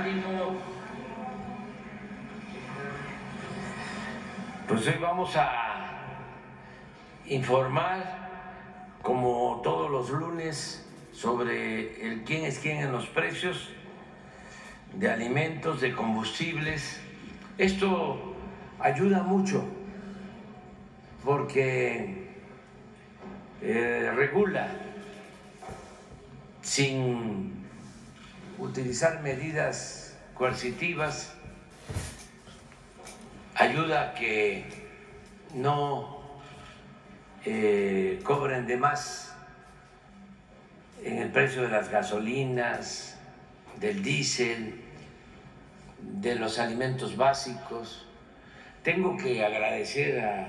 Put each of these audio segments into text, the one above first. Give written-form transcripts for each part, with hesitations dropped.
ánimo. Pues hoy vamos a informar, como todos los lunes, sobre el quién es quién en los precios de alimentos, de combustibles. Esto ayuda mucho porque regula sin utilizar medidas coercitivas, ayuda a que no cobren de más en el precio de las gasolinas, del diésel, de los alimentos básicos. Tengo que agradecer a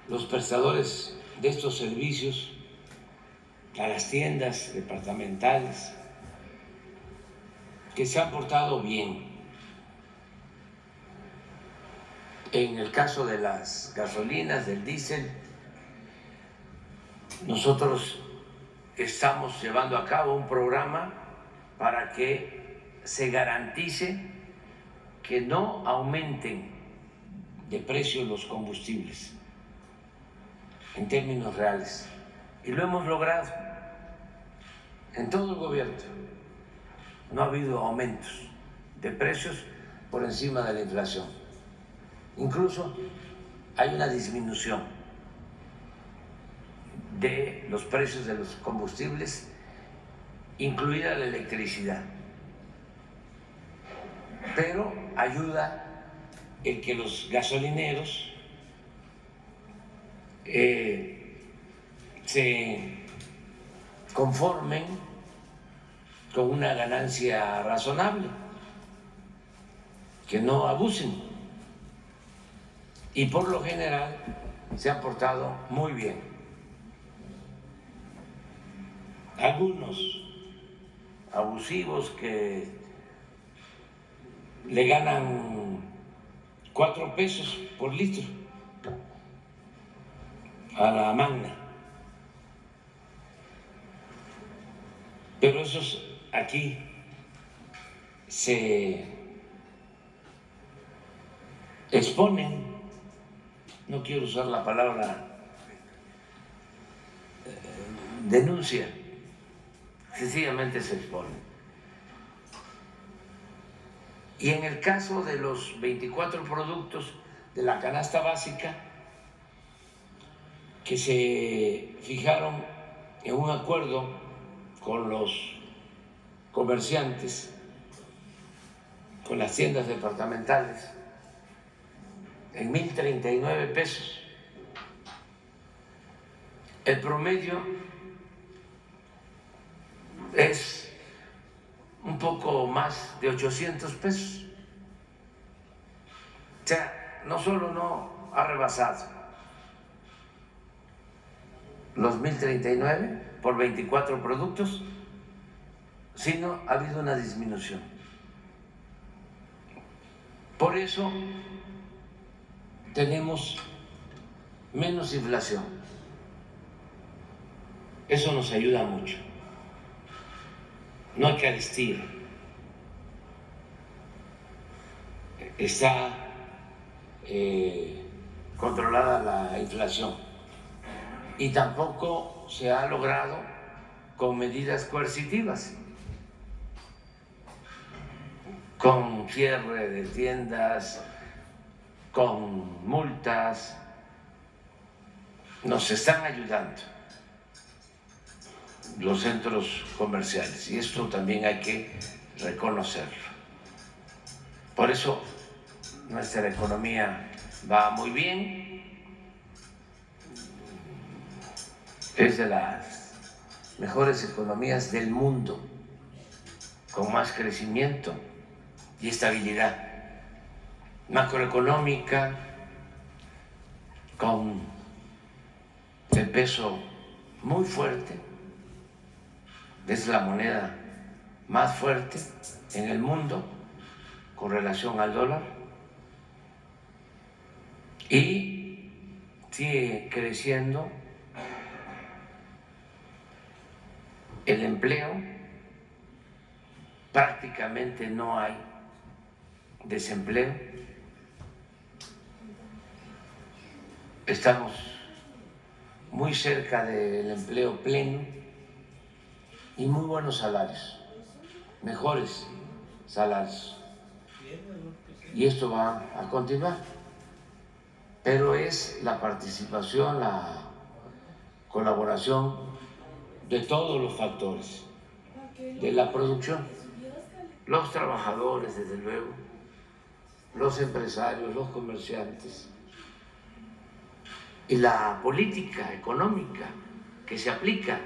los prestadores de estos servicios, a las tiendas departamentales, que se han portado bien. En el caso de las gasolinas, del diésel, nosotros estamos llevando a cabo un programa para que se garantice que no aumenten de precio los combustibles en términos reales. Y lo hemos logrado en todo el gobierno. No ha habido aumentos de precios por encima de la inflación. Incluso hay una disminución de los precios de los combustibles, incluida la electricidad. Pero ayuda el que los gasolineros se conformen con una ganancia razonable, que no abusen. Y por lo general se han portado muy bien. Algunos abusivos que le ganan 4 pesos por litro a la magna. Pero esos aquí se exponen, no quiero usar la palabra denuncia, sencillamente se exponen. Y en el caso de los 24 productos de la canasta básica, que se fijaron en un acuerdo con los comerciantes, con las tiendas departamentales, en 1,039 pesos. El promedio es un poco más de 800 pesos. O sea, no solo no ha rebasado los 1,039 por 24 productos, sino ha habido una disminución. Por eso tenemos menos inflación. Eso nos ayuda mucho. No hay carestía. Está controlada la inflación. Y tampoco se ha logrado con medidas coercitivas, con cierre de tiendas, con multas. Nos están ayudando los centros comerciales y esto también hay que reconocerlo. Por eso nuestra economía va muy bien, es de las mejores economías del mundo, con más crecimiento y estabilidad macroeconómica, con el peso muy fuerte. Es la moneda más fuerte en el mundo con relación al dólar y sigue creciendo el empleo prácticamente no hay desempleo. Estamos muy cerca del empleo pleno y muy buenos salarios, mejores salarios. Y esto va a continuar, pero es la participación, la colaboración de todos los factores de la producción, los trabajadores, desde luego, los empresarios, los comerciantes, y la política económica que se aplica,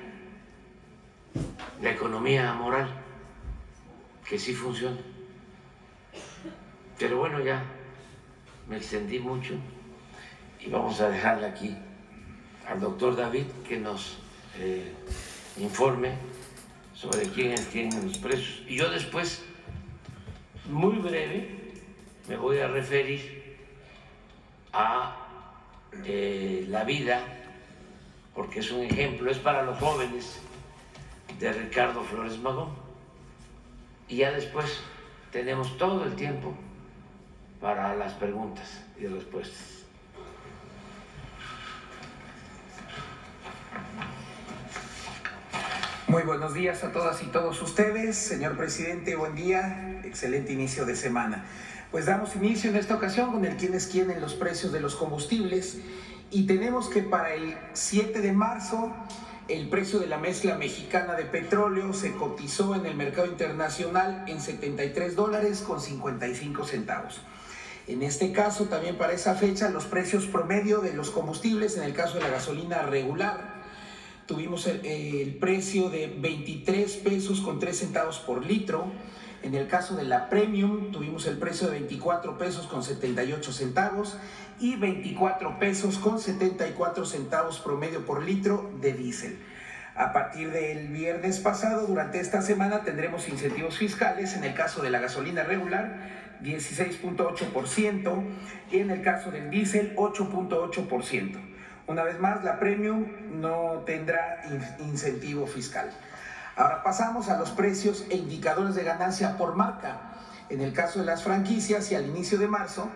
la economía moral, que sí funciona. Pero bueno, ya me extendí mucho y vamos a dejarle aquí al doctor David que nos informe sobre quiénes tienen los precios. Y yo después, muy breve, me voy a referir a la vida, porque es un ejemplo, es para los jóvenes, de Ricardo Flores Magón. Y ya después tenemos todo el tiempo para las preguntas y respuestas. Muy buenos días a todas y todos ustedes. Señor presidente, buen día. Excelente inicio de semana. Pues damos inicio en esta ocasión con el quién es quién en los precios de los combustibles y tenemos que para el 7 de marzo el precio de la mezcla mexicana de petróleo se cotizó en el mercado internacional en $73.55. En este caso, también para esa fecha, los precios promedio de los combustibles, en el caso de la gasolina regular, tuvimos el precio de 23 pesos con 3 centavos por litro. En el caso de la Premium tuvimos el precio de 24 pesos con 78 centavos y 24 pesos con 74 centavos promedio por litro de diésel. A partir del viernes pasado, durante esta semana, tendremos incentivos fiscales. En el caso de la gasolina regular, 16.8% y en el caso del diésel, 8.8%. Una vez más, la Premium no tendrá incentivo fiscal. Ahora pasamos a los precios e indicadores de ganancia por marca. En el caso de las franquicias y al inicio de marzo,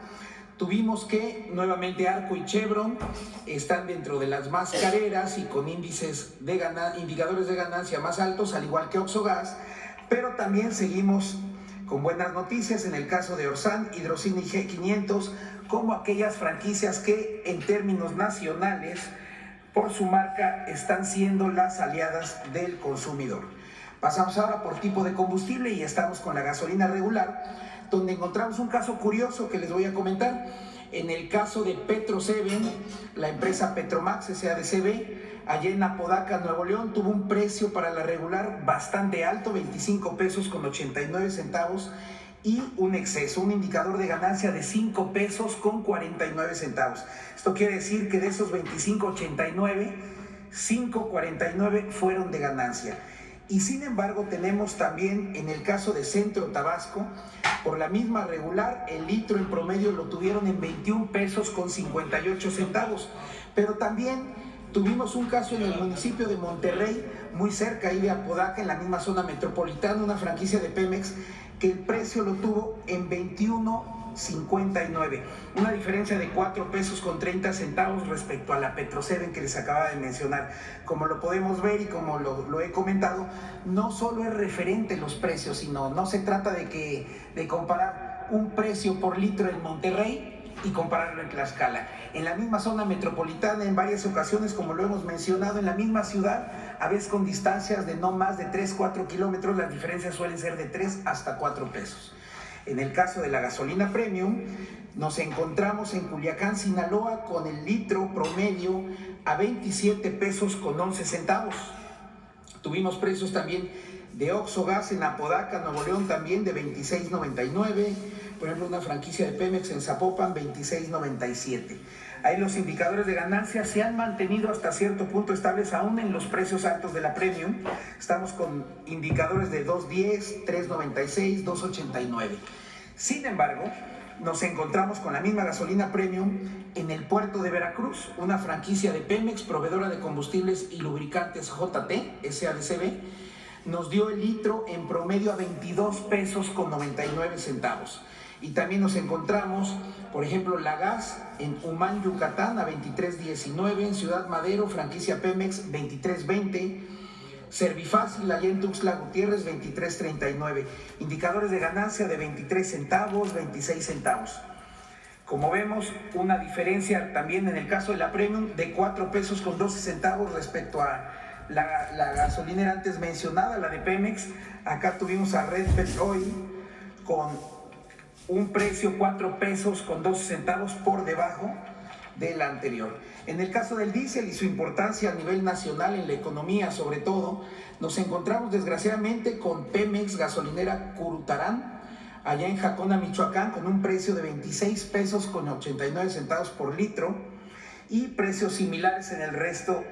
tuvimos que nuevamente Arco y Chevron están dentro de las más careras y con indicadores de ganancia más altos, al igual que Oxogas, pero también seguimos con buenas noticias en el caso de Orsan, Hidrocine y G500, como aquellas franquicias que en términos nacionales por su marca están siendo las aliadas del consumidor. Pasamos ahora por tipo de combustible y estamos con la gasolina regular, donde encontramos un caso curioso que les voy a comentar. En el caso de Petro 7, la empresa Petromax SADCB, allá en Apodaca, Nuevo León, tuvo un precio para la regular bastante alto, 25 pesos con 89 centavos, y un exceso, un indicador de ganancia de 5 pesos con 49 centavos. Esto quiere decir que de esos 25.89, 5.49 fueron de ganancia. Y sin embargo tenemos también en el caso de Centro Tabasco, por la misma regular, el litro en promedio lo tuvieron en 21 pesos con 58 centavos. Pero también tuvimos un caso en el municipio de Monterrey, muy cerca ahí de Apodaca, en la misma zona metropolitana, una franquicia de Pemex, que el precio lo tuvo en 21.59, una diferencia de 4 pesos con 30 centavos respecto a la Petro 7 que les acaba de mencionar. Como lo podemos ver y como lo he comentado, no solo es referente los precios, sino no se trata de comparar un precio por litro en Monterrey y compararlo en Tlaxcala. En la misma zona metropolitana, en varias ocasiones, como lo hemos mencionado, en la misma ciudad, a veces con distancias de no más de 3-4 kilómetros, las diferencias suelen ser de 3 hasta 4 pesos. En el caso de la gasolina Premium, nos encontramos en Culiacán, Sinaloa, con el litro promedio a 27 pesos con 11 centavos. Tuvimos precios también de Oxogas en Apodaca, Nuevo León, también de 26.99. Por ejemplo, una franquicia de Pemex en Zapopan, 26.97. Ahí los indicadores de ganancia se han mantenido hasta cierto punto estables, aún en los precios altos de la Premium. Estamos con indicadores de 2.10, 3.96, 2.89. Sin embargo, nos encontramos con la misma gasolina Premium en el puerto de Veracruz, una franquicia de Pemex, proveedora de combustibles y lubricantes JT, SADCB. nos dio el litro en promedio a 22 pesos con 99 centavos. Y también nos encontramos, por ejemplo, la gas en Humán, Yucatán, a 23.19, en Ciudad Madero, franquicia Pemex, 23.20, Servifácil, allá en Tuxtla Gutiérrez, 23.39, indicadores de ganancia de 23 centavos, 26 centavos. Como vemos, una diferencia también en el caso de la Premium de 4 pesos con 12 centavos respecto a la gasolinera antes mencionada, la de Pemex. Acá tuvimos a Red Petrol con un precio 4 pesos con 12 centavos por debajo de la anterior. En el caso del diésel y su importancia a nivel nacional en la economía, sobre todo, nos encontramos desgraciadamente con Pemex, gasolinera Curutarán, allá en Jacona, Michoacán, con un precio de 26 pesos con 89 centavos por litro, y precios similares en el resto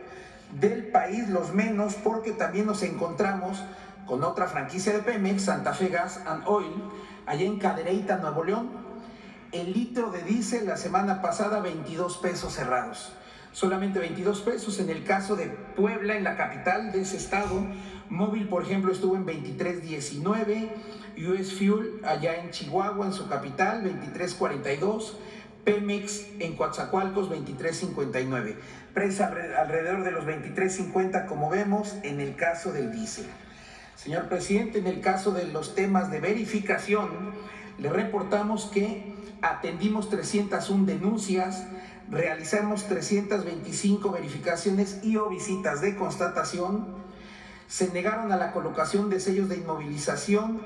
del país, los menos, porque también nos encontramos con otra franquicia de Pemex, Santa Fe Gas and Oil, allá en Cadereyta, Nuevo León. El litro de diésel la semana pasada 22 pesos cerrados, solamente 22 pesos. En el caso de Puebla, en la capital de ese estado, Móvil, por ejemplo, estuvo en 23.19, US Fuel allá en Chihuahua, en su capital, 23.42, Pemex en Coatzacoalcos, 23.59, precio alrededor de los 23.50, como vemos en el caso del diésel. Señor presidente, en el caso de los temas de verificación, le reportamos que atendimos 301 denuncias, realizamos 325 verificaciones y o visitas de constatación, se negaron a la colocación de sellos de inmovilización,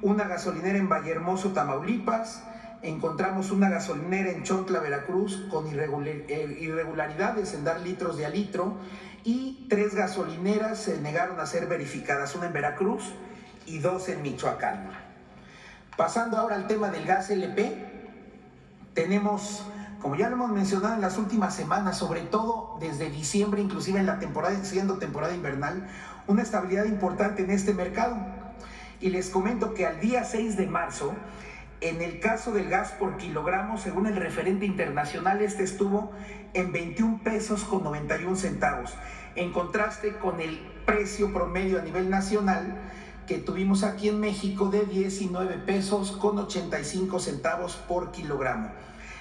una gasolinera en Vallehermoso, Tamaulipas, encontramos una gasolinera en Chontla, Veracruz, con irregularidades en dar litros de a litro, y 3 gasolineras se negaron a ser verificadas, una en Veracruz y 2 en Michoacán. Pasando ahora al tema del gas LP, tenemos, como ya lo hemos mencionado en las últimas semanas, sobre todo desde diciembre, inclusive en la temporada, siendo temporada invernal, una estabilidad importante en este mercado. Y les comento que al día 6 de marzo, en el caso del gas por kilogramo, según el referente internacional, este estuvo en 21 pesos con 91 centavos, en contraste con el precio promedio a nivel nacional que tuvimos aquí en México de 19 pesos con 85 centavos por kilogramo.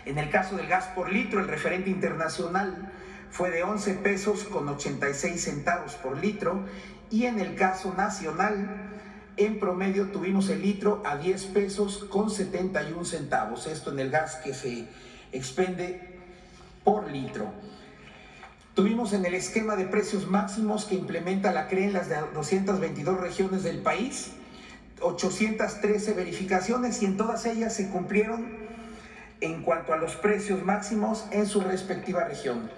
En el caso del gas por litro, el referente internacional fue de 11 pesos con 86 centavos por litro, y en el caso nacional, en promedio tuvimos el litro a 10 pesos con 71 centavos, esto en el gas que se expende por litro. Tuvimos en el esquema de precios máximos que implementa la CRE en las 222 regiones del país, 813 verificaciones, y en todas ellas se cumplieron en cuanto a los precios máximos en su respectiva región.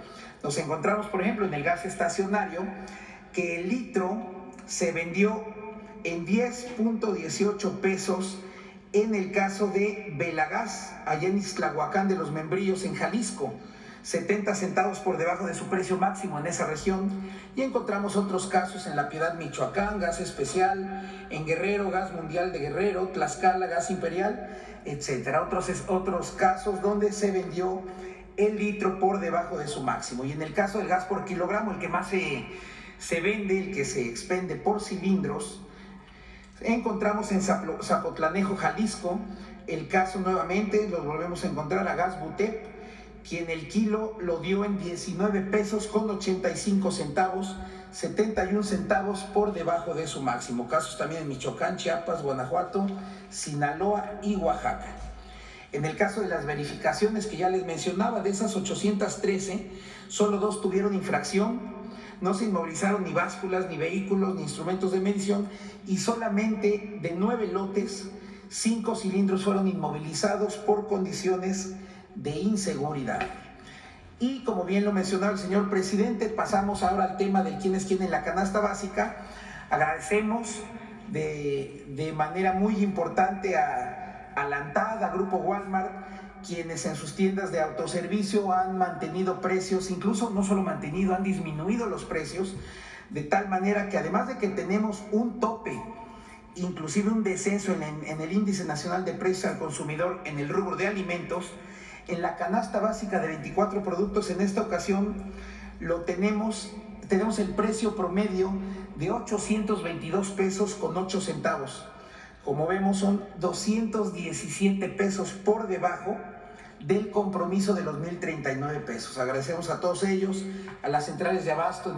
Nos encontramos, por ejemplo, en el gas estacionario, que el litro se vendió en 10.18 pesos en el caso de Velagas, allá en Ixtlahuacán de los Membrillos, en Jalisco, 70 centavos por debajo de su precio máximo en esa región. Y encontramos otros casos en La Piedad, Michoacán, gas especial, en Guerrero, gas mundial de Guerrero, Tlaxcala, gas imperial, etcétera. Otros casos donde se vendió el litro por debajo de su máximo. Y en el caso del gas por kilogramo, el que más se vende, el que se expende por cilindros, encontramos en Zapotlanejo, Jalisco, el caso nuevamente, lo volvemos a encontrar a Gas Butep, quien el kilo lo dio en 19 pesos con 85 centavos, 71 centavos por debajo de su máximo. Casos también en Michoacán, Chiapas, Guanajuato, Sinaloa y Oaxaca. En el caso de las verificaciones que ya les mencionaba, de esas 813, solo 2 tuvieron infracción. No se inmovilizaron ni básculas, ni vehículos, ni instrumentos de medición, y solamente de 9 lotes, 5 cilindros fueron inmovilizados por condiciones de inseguridad. Y como bien lo mencionaba el señor presidente, pasamos ahora al tema de quién es quién en la canasta básica. Agradecemos de manera muy importante a la ANTAD, a Grupo Walmart, quienes en sus tiendas de autoservicio han mantenido precios, incluso no solo mantenido, han disminuido los precios, de tal manera que además de que tenemos un tope, inclusive un descenso en el índice nacional de precios al consumidor en el rubro de alimentos, en la canasta básica de 24 productos en esta ocasión lo tenemos tenemos el precio promedio de 822 pesos con 8 centavos. Como vemos, son 217 pesos por debajo del compromiso de los 1,039 pesos. Agradecemos a todos ellos, a las centrales de abasto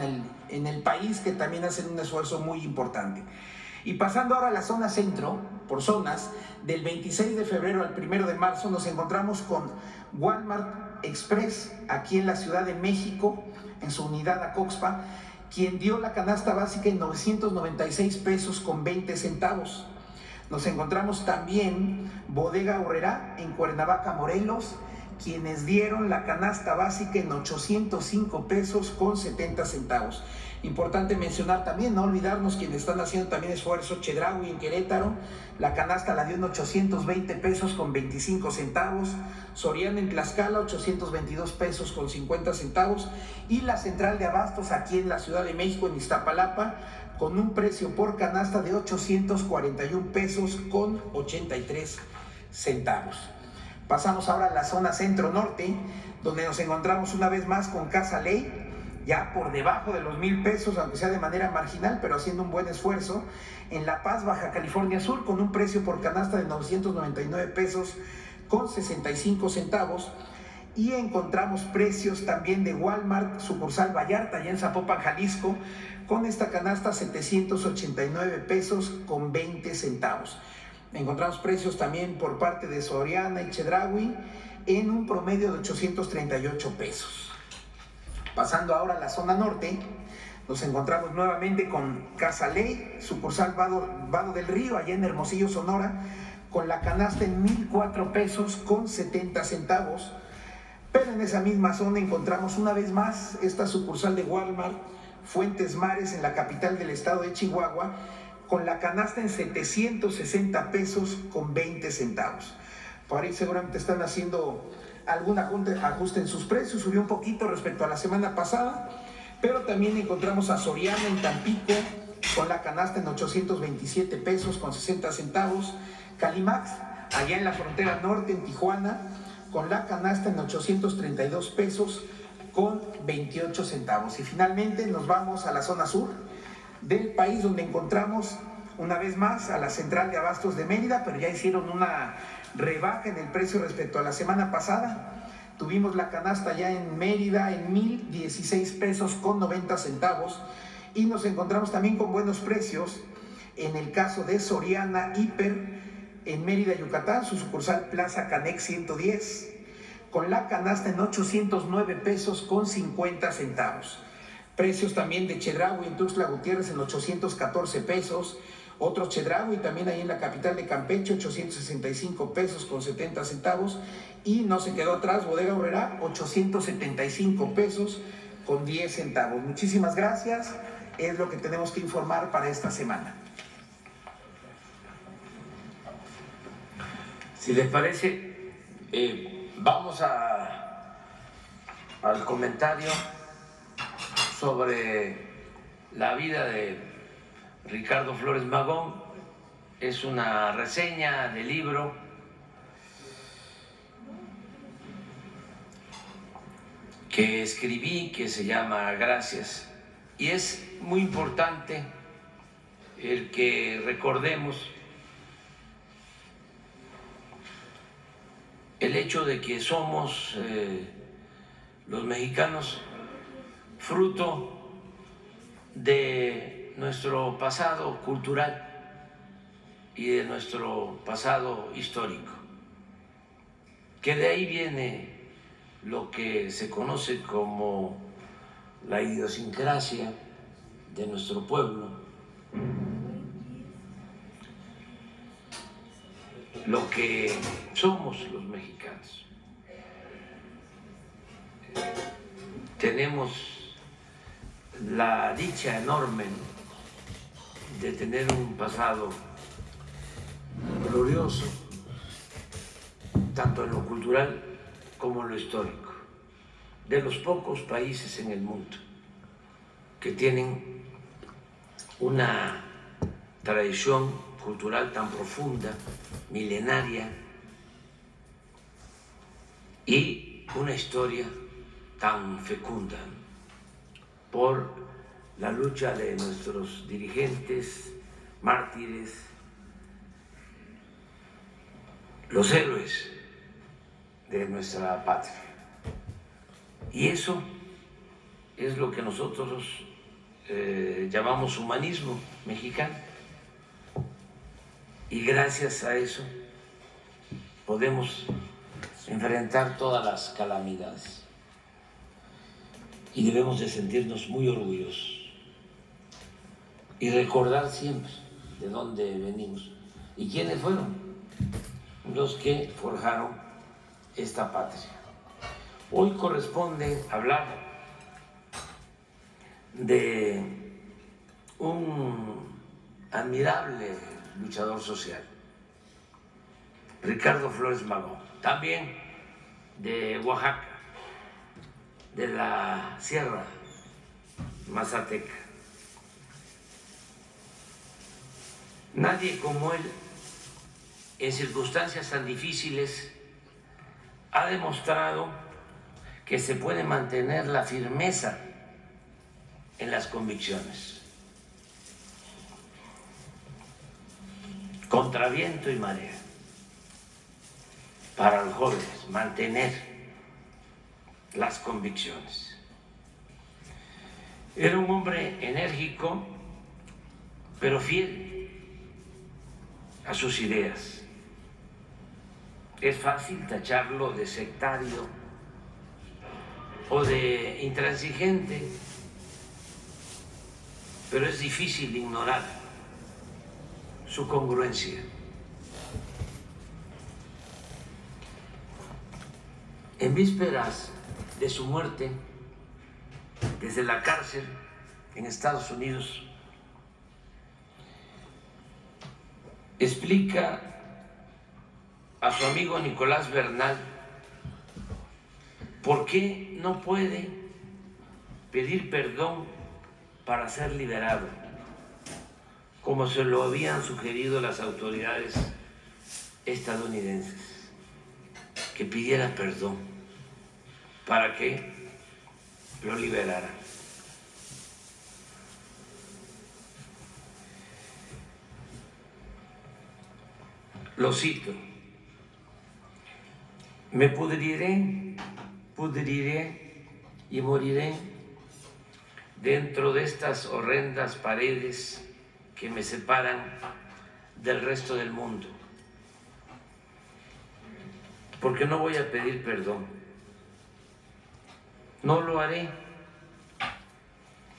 en el país, que también hacen un esfuerzo muy importante. Y pasando ahora a la zona centro, por zonas, del 26 de febrero al 1 de marzo nos encontramos con Walmart Express, aquí en la Ciudad de México, en su unidad Acoxpa, quien dio la canasta básica en 996 pesos con 20 centavos. Nos encontramos también Bodega Aurrerá en Cuernavaca, Morelos, quienes dieron la canasta básica en 805 pesos con 70 centavos. Importante mencionar también, no olvidarnos quienes están haciendo también esfuerzo, Chedraui en Querétaro, la canasta la dio en 820 pesos con 25 centavos, Soriana en Tlaxcala 822 pesos con 50 centavos y la central de abastos aquí en la Ciudad de México, en Iztapalapa, con un precio por canasta de 841 pesos con 83 centavos. Pasamos ahora a la zona centro-norte, donde nos encontramos una vez más con Casa Ley, ya por debajo de los 1,000 pesos, aunque sea de manera marginal, pero haciendo un buen esfuerzo, en La Paz, Baja California Sur, con un precio por canasta de 999 pesos con 65 centavos. Y encontramos precios también de Walmart, sucursal Vallarta, allá en Zapopan, Jalisco, con esta canasta 789 pesos con 20 centavos. Encontramos precios también por parte de Soriana y Chedraui en un promedio de 838 pesos. Pasando ahora a la zona norte, nos encontramos nuevamente con Casa Ley, sucursal Vado del Río, allá en Hermosillo, Sonora, con la canasta en 1,004 pesos con 70 centavos. Pero en esa misma zona encontramos una vez más esta sucursal de Walmart, Fuentes Mares, en la capital del estado de Chihuahua, con la canasta en 760 pesos con 20 centavos. Por ahí seguramente están haciendo algún ajuste en sus precios, subió un poquito respecto a la semana pasada, pero también encontramos a Soriana en Tampico con la canasta en 827 pesos con 60 centavos, Calimax allá en la frontera norte en Tijuana con la canasta en 832 pesos con 28 centavos. Y finalmente nos vamos a la zona sur del país, donde encontramos una vez más a la central de abastos de Mérida, pero ya hicieron una rebaja en el precio respecto a la semana pasada. Tuvimos la canasta ya en Mérida en 1,016 pesos con 90 centavos y nos encontramos también con buenos precios en el caso de Soriana Hiper en Mérida, Yucatán, su sucursal Plaza Canex 110, con la canasta en 809 pesos con 50 centavos. Precios también de Chedraui en Tuxtla Gutiérrez en 814 pesos, otro Chedraui también ahí en la capital de Campeche, 865 pesos con 70 centavos, y no se quedó atrás Bodega Aurrerá, 875 pesos con 10 centavos. Muchísimas gracias, es lo que tenemos que informar para esta semana. Si les parece, vamos al comentario sobre la vida de Ricardo Flores Magón. Es una reseña de libro que escribí que se llama Gracias, y es muy importante el que recordemos el hecho de que somos los mexicanos fruto de nuestro pasado cultural y de nuestro pasado histórico, que de ahí viene lo que se conoce como la idiosincrasia de nuestro pueblo, lo que somos los mexicanos. Tenemos la dicha enorme de tener un pasado glorioso, tanto en lo cultural como en lo histórico, de los pocos países en el mundo que tienen una tradición cultural tan profunda, milenaria, y una historia tan fecunda por la lucha de nuestros dirigentes, mártires, los héroes de nuestra patria. Y eso es lo que nosotros llamamos humanismo mexicano. Y gracias a eso podemos enfrentar todas las calamidades. Y debemos de sentirnos muy orgullosos y recordar siempre de dónde venimos y quiénes fueron los que forjaron esta patria. Hoy corresponde hablar de un admirable luchador social, Ricardo Flores Magón, también de Oaxaca, de la Sierra Mazateca. Nadie como él, en circunstancias tan difíciles, ha demostrado que se puede mantener la firmeza en las convicciones, contra viento y marea. Para los jóvenes, mantener las convicciones. Era un hombre enérgico, pero fiel a sus ideas. Es fácil tacharlo de sectario o de intransigente, pero es difícil ignorar su congruencia. En vísperas de su muerte, desde la cárcel en Estados Unidos, explica a su amigo Nicolás Bernal por qué no puede pedir perdón para ser liberado, como se lo habían sugerido las autoridades estadounidenses, que pidiera perdón para que lo liberaran. Lo cito: me pudriré y moriré dentro de estas horrendas paredes que me separan del resto del mundo, porque no voy a pedir perdón. No lo haré.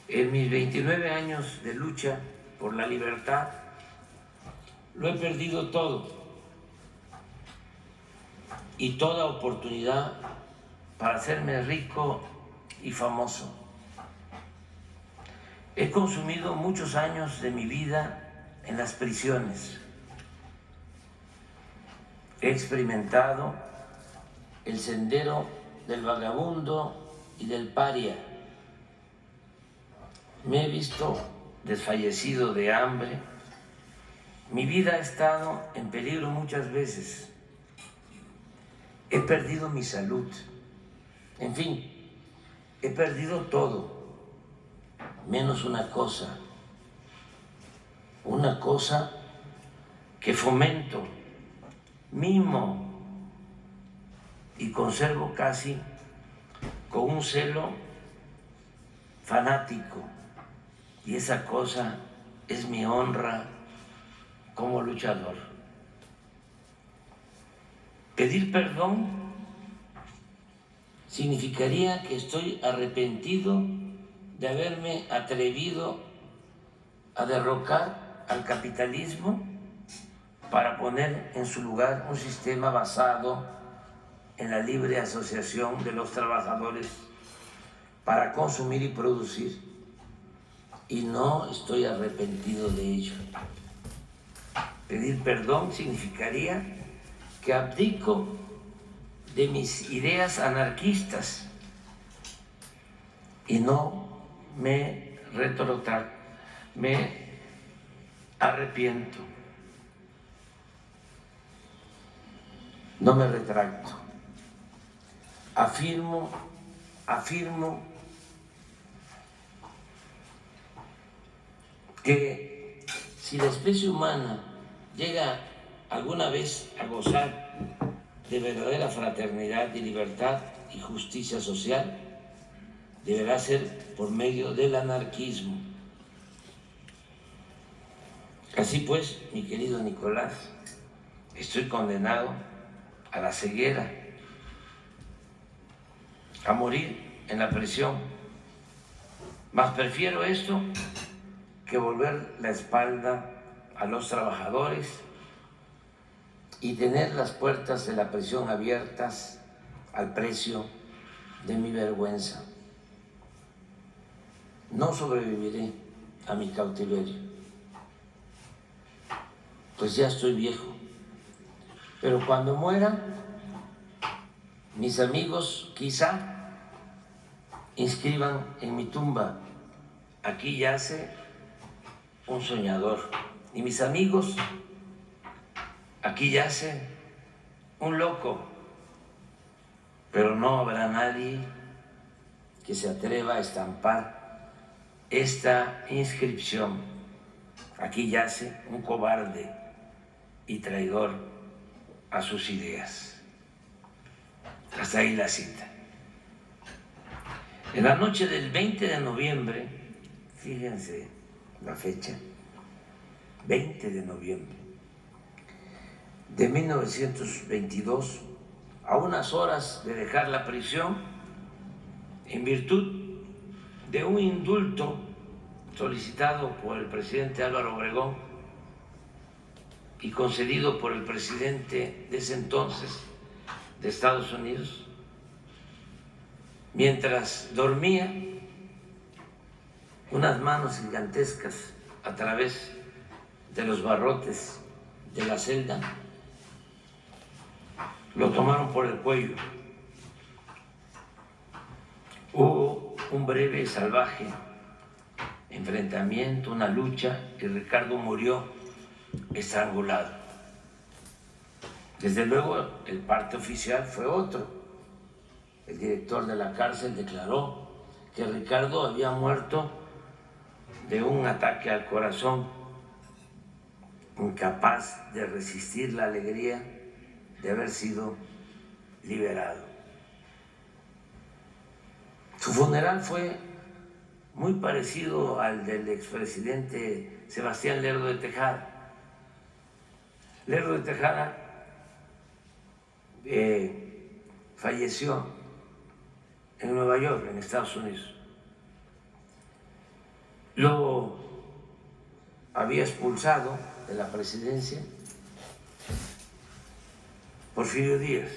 En mis 29 años de lucha por la libertad, lo he perdido todo y toda oportunidad para hacerme rico y famoso. He consumido muchos años de mi vida en las prisiones. He experimentado el sendero del vagabundo y del paria. Me he visto desfallecido de hambre. Mi vida ha estado en peligro muchas veces. He perdido mi salud. En fin, he perdido todo, menos una cosa que fomento, mimo y conservo casi con un celo fanático, y esa cosa es mi honra como luchador. Pedir perdón significaría que estoy arrepentido de haberme atrevido a derrocar al capitalismo para poner en su lugar un sistema basado en la libre asociación de los trabajadores para consumir y producir. Y no estoy arrepentido de ello. Pedir perdón significaría que abdico de mis ideas anarquistas y no me retrotracto, me arrepiento, no me retracto. Afirmo que si la especie humana llega alguna vez a gozar de verdadera fraternidad y libertad y justicia social, deberá ser por medio del anarquismo. Así pues, mi querido Nicolás, estoy condenado a la ceguera, a morir en la prisión, mas prefiero esto que volver la espalda a los trabajadores y tener las puertas de la prisión abiertas al precio de mi vergüenza. No sobreviviré a mi cautiverio, pues ya estoy viejo, pero cuando muera, mis amigos quizá inscriban en mi tumba: aquí yace un soñador. Y mis amigos: aquí yace un loco. Pero no habrá nadie que se atreva a estampar esta inscripción: aquí yace un cobarde y traidor a sus ideas. Hasta ahí la cita. En la noche del 20 de noviembre, fíjense la fecha, 20 de noviembre de 1922, a unas horas de dejar la prisión, en virtud de un indulto solicitado por el presidente Álvaro Obregón y concedido por el presidente de ese entonces de Estados Unidos, mientras dormía, unas manos gigantescas a través de los barrotes de la celda lo tomaron por el cuello. Hubo un breve y salvaje enfrentamiento, una lucha, y Ricardo murió estrangulado. Desde luego, el parte oficial fue otro. El director de la cárcel declaró que Ricardo había muerto de un ataque al corazón, incapaz de resistir la alegría de haber sido liberado. Su funeral fue muy parecido al del expresidente Sebastián Lerdo de Tejada. Lerdo de Tejada falleció en Nueva York, en Estados Unidos. Lo había expulsado de la presidencia Porfirio Díaz.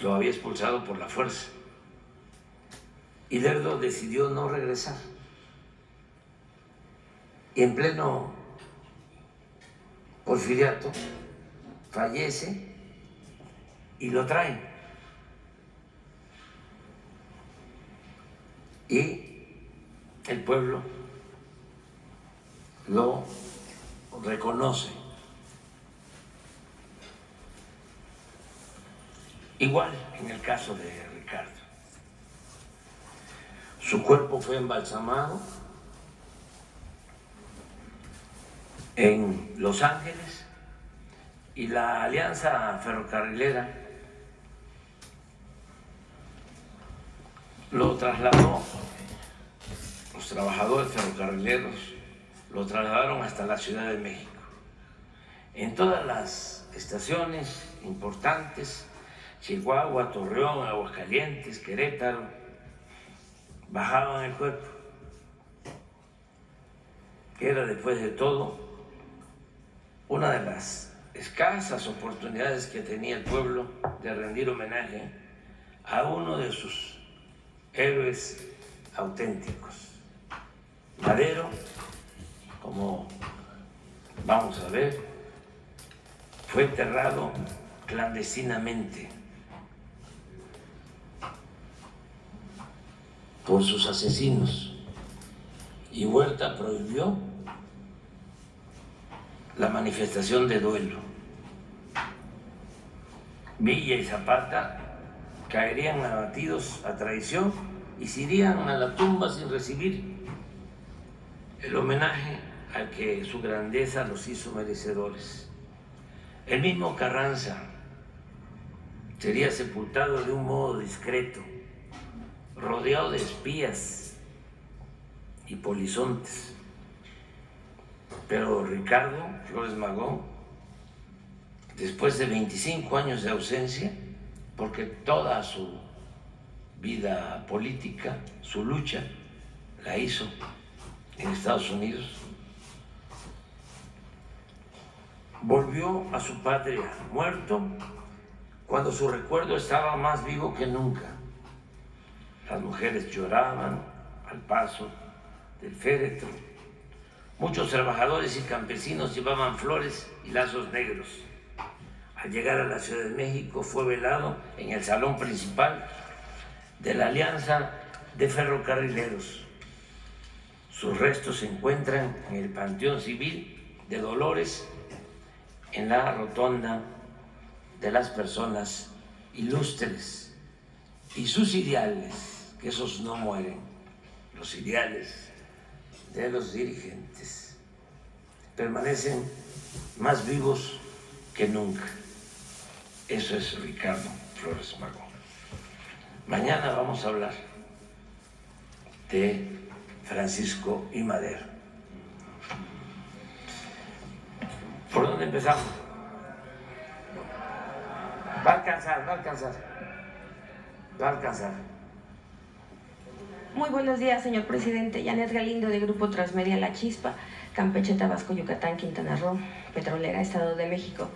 Lo había expulsado por la fuerza. Y Lerdo decidió no regresar. Y en pleno porfiriato fallece y lo traen. Y el pueblo lo reconoce. Igual en el caso de Ricardo. Su cuerpo fue embalsamado en Los Ángeles y la Alianza Ferrocarrilera lo trasladó, los trabajadores ferrocarrileros lo trasladaron hasta la Ciudad de México. En todas las estaciones importantes, Chihuahua, Torreón, Aguascalientes, Querétaro, bajaban el cuerpo. Era, después de todo, una de las escasas oportunidades que tenía el pueblo de rendir homenaje a uno de sus héroes auténticos. Madero, como vamos a ver, fue enterrado clandestinamente por sus asesinos, y Huerta prohibió la manifestación de duelo. Villa y Zapata caerían abatidos a traición y se irían a la tumba sin recibir el homenaje al que su grandeza los hizo merecedores. El mismo Carranza sería sepultado de un modo discreto, rodeado de espías y polizontes. Pero Ricardo Flores Magón, después de 25 años de ausencia, porque toda su vida política, su lucha, la hizo en Estados Unidos, volvió a su patria muerto cuando su recuerdo estaba más vivo que nunca. Las mujeres lloraban al paso del féretro. Muchos trabajadores y campesinos llevaban flores y lazos negros. Al llegar a la Ciudad de México fue velado en el salón principal de la Alianza de Ferrocarrileros. Sus restos se encuentran en el Panteón Civil de Dolores, en la rotonda de las personas ilustres, y sus ideales, que esos no mueren, los ideales de los dirigentes permanecen más vivos que nunca. Eso es Ricardo Flores Magón. Mañana vamos a hablar de Francisco I. Madero. ¿Por dónde empezamos? Va a alcanzar, va a alcanzar. Va a alcanzar. Muy buenos días, señor presidente. Janet Galindo, de Grupo Transmedia La Chispa, Campeche, Tabasco, Yucatán, Quintana Roo, Petrolera, Estado de México.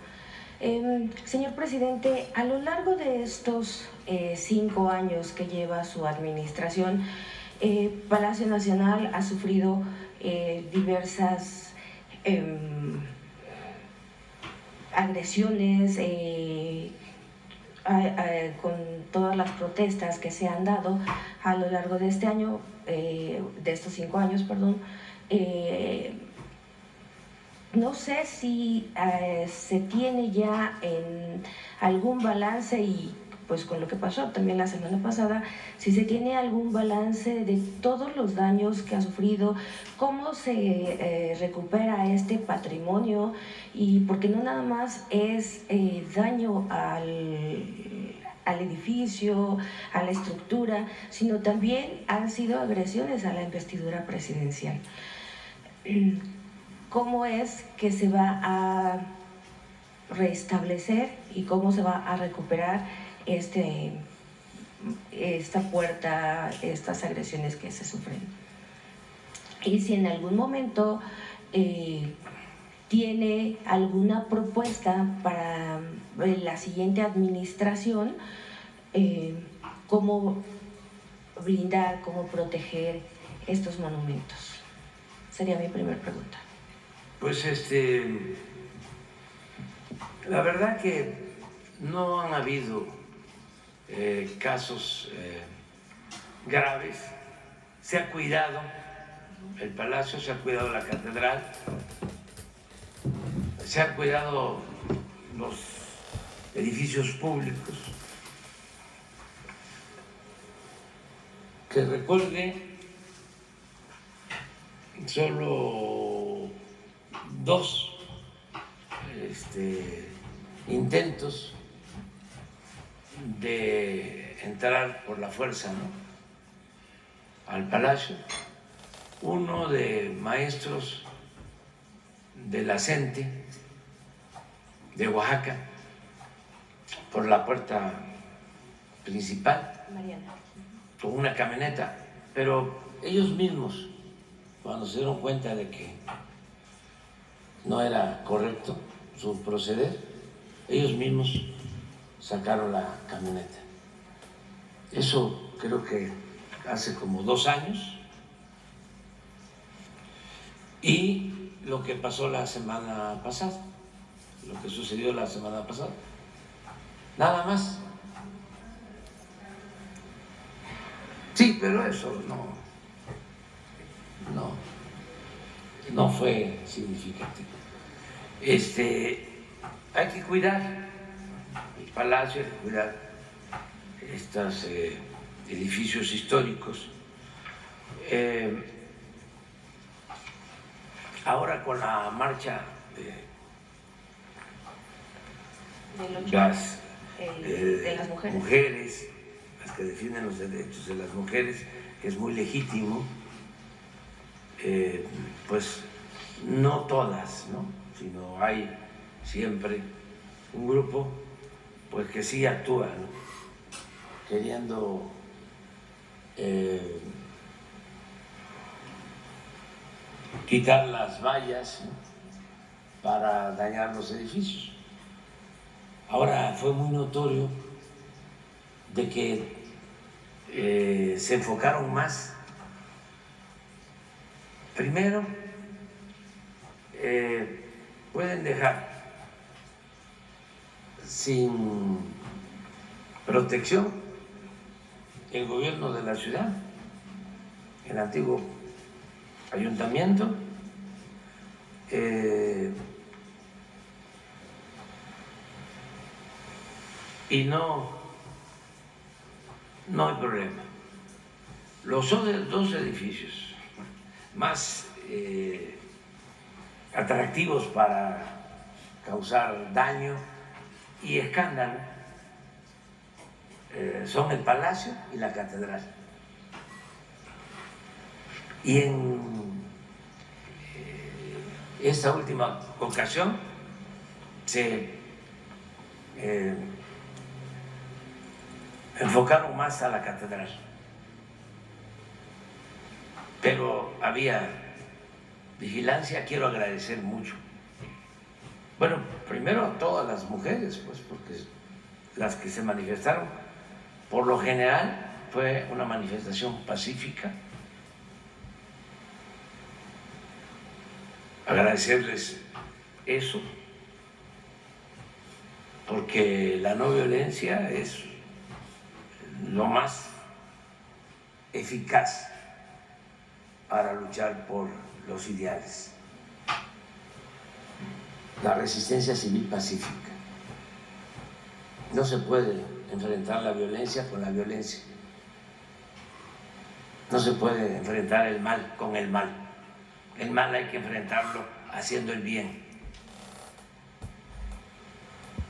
Señor presidente, a lo largo de estos 5 años que lleva su administración, Palacio Nacional ha sufrido diversas agresiones, con todas las protestas que se han dado a lo largo de este año, de estos 5 años, perdón. No sé si se tiene ya en algún balance, y pues con lo que pasó también la semana pasada, si se tiene algún balance de todos los daños que ha sufrido, cómo se recupera este patrimonio, y porque no nada más es daño al edificio, a la estructura, sino también han sido agresiones a la investidura presidencial. ¿Cómo es que se va a restablecer y cómo se va a recuperar esta puerta, estas agresiones que se sufren? Y si en algún momento tiene alguna propuesta para la siguiente administración, cómo blindar, cómo proteger estos monumentos. Sería mi primera pregunta. Pues la verdad que no han habido casos graves. Se ha cuidado el palacio, se ha cuidado la catedral, se han cuidado los edificios públicos. Que recuerde, solo 2 intentos de entrar por la fuerza, ¿no?, al palacio. Uno de maestros de la CENTE de Oaxaca, por la puerta principal, Mariana, con una camioneta, pero ellos mismos, cuando se dieron cuenta de que no era correcto su proceder, ellos mismos sacaron la camioneta. Eso creo que hace como 2 años. Y lo que pasó la semana pasada, lo que sucedió la semana pasada, nada más. Sí, pero eso no fue significativo. Hay que cuidar el palacio, hay que cuidar estos edificios históricos. ahora con la marcha Del 8, de las mujeres. mujeres, las que defienden los derechos de las mujeres, que es muy legítimo, pues no todas, ¿no? Sino hay siempre un grupo pues que sí actúa, ¿no? Queriendo quitar las vallas, ¿no? Para dañar los edificios. Ahora fue muy notorio de que se enfocaron más, primero, pueden dejar sin protección el gobierno de la ciudad, el antiguo ayuntamiento, y no hay problema. Los dos edificios más atractivos para causar daño y escándalo son el Palacio y la Catedral. Y en esta última ocasión se enfocaron más a la Catedral, pero había vigilancia. Quiero agradecer mucho, bueno, primero a todas las mujeres, pues porque las que se manifestaron, por lo general fue una manifestación pacífica. Agradecerles eso, porque la no violencia es lo más eficaz para luchar por los ideales. La resistencia civil pacífica. No se puede enfrentar la violencia con la violencia. No se puede enfrentar el mal con el mal. El mal hay que enfrentarlo haciendo el bien.